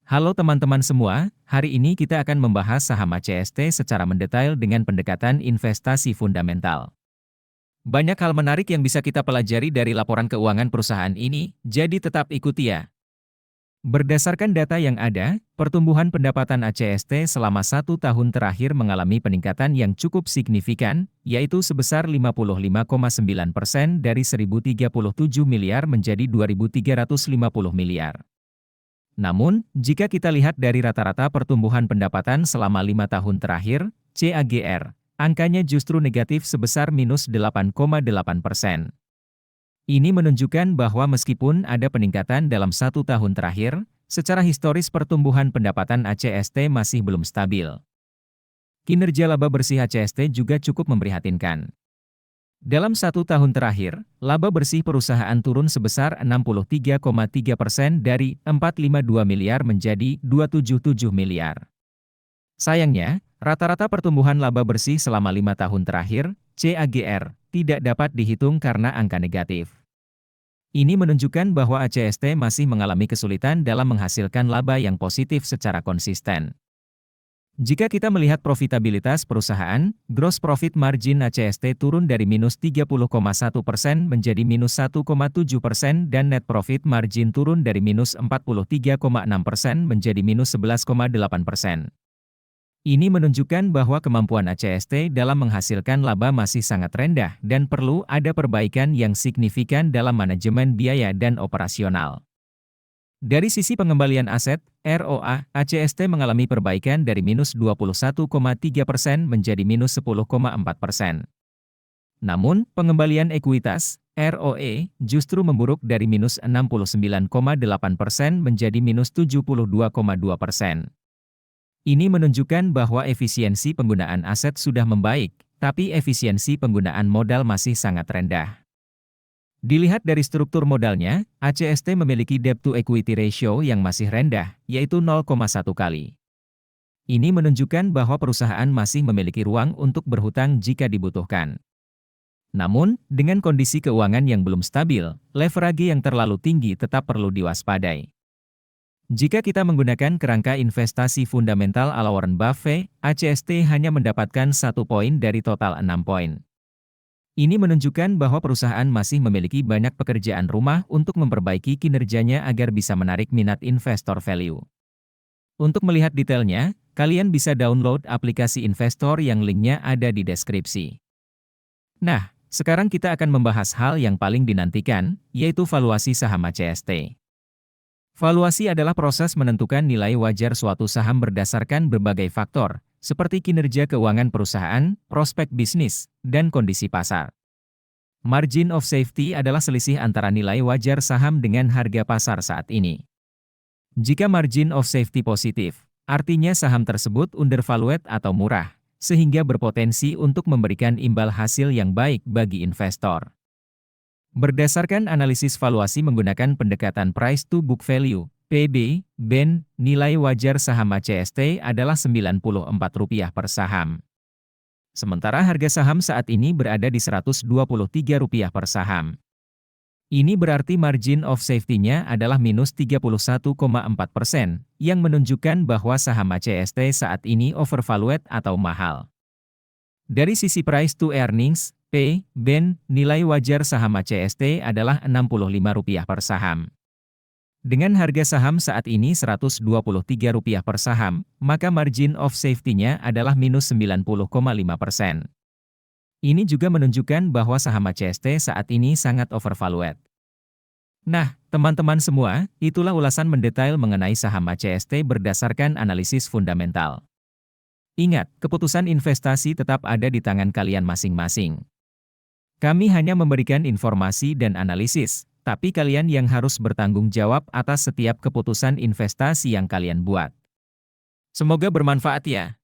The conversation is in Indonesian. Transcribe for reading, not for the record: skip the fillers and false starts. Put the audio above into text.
Halo teman-teman semua, hari ini kita akan membahas saham ACST secara mendetail dengan pendekatan investasi fundamental. Banyak hal menarik yang bisa kita pelajari dari laporan keuangan perusahaan ini, jadi tetap ikuti ya. Berdasarkan data yang ada, pertumbuhan pendapatan ACST selama 1 tahun terakhir mengalami peningkatan yang cukup signifikan, yaitu sebesar 55,9% dari 1.037 miliar menjadi 2.350 miliar. Namun, jika kita lihat dari rata-rata pertumbuhan pendapatan selama 5 tahun terakhir, CAGR, angkanya justru negatif sebesar minus 8,8%. Ini menunjukkan bahwa meskipun ada peningkatan dalam 1 tahun terakhir, secara historis pertumbuhan pendapatan ACST masih belum stabil. Kinerja laba bersih ACST juga cukup memprihatinkan. Dalam 1 tahun terakhir, laba bersih perusahaan turun sebesar 63,3% dari 452 miliar menjadi 277 miliar. Sayangnya, rata-rata pertumbuhan laba bersih selama 5 tahun terakhir, CAGR, tidak dapat dihitung karena angka negatif. Ini menunjukkan bahwa ACST masih mengalami kesulitan dalam menghasilkan laba yang positif secara konsisten. Jika kita melihat profitabilitas perusahaan, gross profit margin ACST turun dari minus 30,1% menjadi minus 1,7% dan net profit margin turun dari minus 43,6% menjadi minus 11,8%. Ini menunjukkan bahwa kemampuan ACST dalam menghasilkan laba masih sangat rendah dan perlu ada perbaikan yang signifikan dalam manajemen biaya dan operasional. Dari sisi pengembalian aset, ROA, ACST mengalami perbaikan dari minus 21,3% menjadi minus 10,4%. Namun, pengembalian ekuitas, ROE, justru memburuk dari minus 69,8% menjadi minus 72,2%. Ini menunjukkan bahwa efisiensi penggunaan aset sudah membaik, tapi efisiensi penggunaan modal masih sangat rendah. Dilihat dari struktur modalnya, ACST memiliki debt-to-equity ratio yang masih rendah, yaitu 0,1 kali. Ini menunjukkan bahwa perusahaan masih memiliki ruang untuk berhutang jika dibutuhkan. Namun, dengan kondisi keuangan yang belum stabil, leverage yang terlalu tinggi tetap perlu diwaspadai. Jika kita menggunakan kerangka investasi fundamental ala Warren Buffett, ACST hanya mendapatkan 1 poin dari total 6 poin. Ini menunjukkan bahwa perusahaan masih memiliki banyak pekerjaan rumah untuk memperbaiki kinerjanya agar bisa menarik minat investor value. Untuk melihat detailnya, kalian bisa download aplikasi investor yang linknya ada di deskripsi. Nah, sekarang kita akan membahas hal yang paling dinantikan, yaitu valuasi saham ACST. Valuasi adalah proses menentukan nilai wajar suatu saham berdasarkan berbagai faktor, seperti kinerja keuangan perusahaan, prospek bisnis, dan kondisi pasar. Margin of safety adalah selisih antara nilai wajar saham dengan harga pasar saat ini. Jika margin of safety positif, artinya saham tersebut undervalued atau murah, sehingga berpotensi untuk memberikan imbal hasil yang baik bagi investor. Berdasarkan analisis valuasi menggunakan pendekatan price to book value, PB, BEN, nilai wajar saham ACST adalah Rp94 per saham. Sementara harga saham saat ini berada di Rp123 per saham. Ini berarti margin of safety-nya adalah minus 31,4%, yang menunjukkan bahwa saham ACST saat ini overvalued atau mahal. Dari sisi price to earnings, P, BEN, nilai wajar saham ACST adalah Rp65 per saham. Dengan harga saham saat ini Rp123 per saham, maka margin of safety-nya adalah minus 90,5%. Ini juga menunjukkan bahwa saham ACST saat ini sangat overvalued. Nah, teman-teman semua, itulah ulasan mendetail mengenai saham ACST berdasarkan analisis fundamental. Ingat, keputusan investasi tetap ada di tangan kalian masing-masing. Kami hanya memberikan informasi dan analisis, tapi kalian yang harus bertanggung jawab atas setiap keputusan investasi yang kalian buat. Semoga bermanfaat ya.